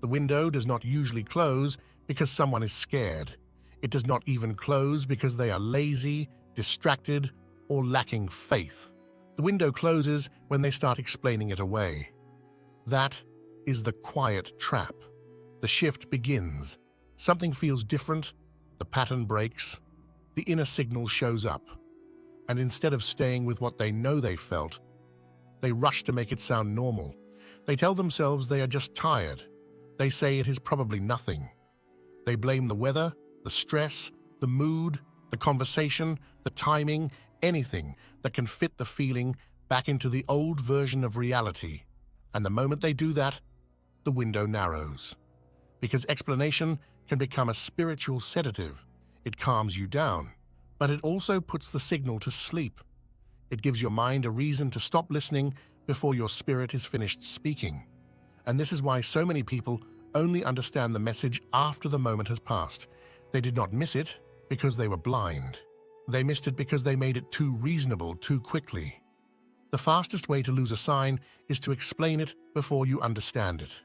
The window does not usually close because someone is scared. It does not even close because they are lazy, distracted, or lacking faith. The window closes when they start explaining it away. That is the quiet trap. The shift begins. Something feels different, the pattern breaks, the inner signal shows up. And instead of staying with what they know they felt, they rush to make it sound normal. They tell themselves they are just tired. They say it is probably nothing. They blame the weather, the stress, the mood, the conversation, the timing, anything that can fit the feeling back into the old version of reality. And the moment they do that, the window narrows. Because explanation can become a spiritual sedative. It calms you down, but it also puts the signal to sleep. It gives your mind a reason to stop listening before your spirit is finished speaking. And this is why so many people only understand the message after the moment has passed. They did not miss it because they were blind. They missed it because they made it too reasonable too quickly. The fastest way to lose a sign is to explain it before you understand it.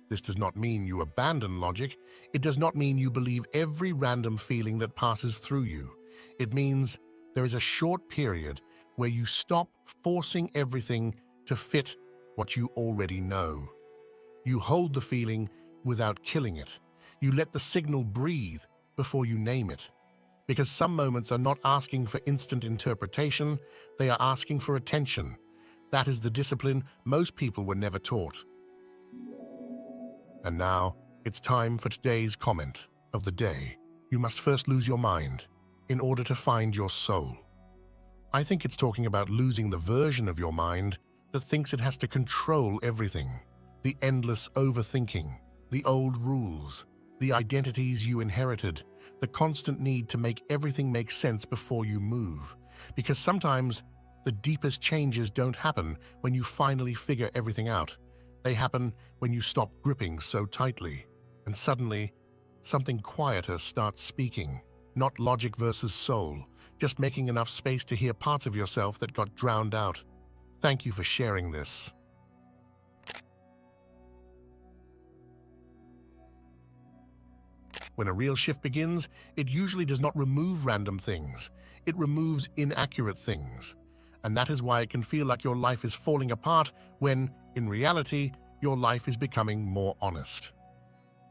This does not mean you abandon logic. It does not mean you believe every random feeling that passes through you. It means there is a short period where you stop forcing everything to fit what you already know. You hold the feeling without killing it. You let the signal breathe before you name it. Because some moments are not asking for instant interpretation, they are asking for attention. That is the discipline most people were never taught. And now, it's time for today's comment of the day. You must first lose your mind in order to find your soul. I think it's talking about losing the version of your mind that thinks it has to control everything. The endless overthinking, the old rules, the identities you inherited, the constant need to make everything make sense before you move. Because sometimes the deepest changes don't happen when you finally figure everything out. They happen when you stop gripping so tightly, and suddenly something quieter starts speaking. Not logic versus soul, just making enough space to hear parts of yourself that got drowned out. Thank you for sharing this. When a real shift begins, it usually does not remove random things. It removes inaccurate things. And that is why it can feel like your life is falling apart when, in reality, your life is becoming more honest.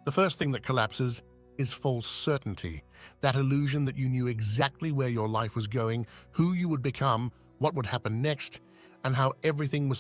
The first thing that collapses is false certainty, that illusion that you knew exactly where your life was going, who you would become, what would happen next, and how everything was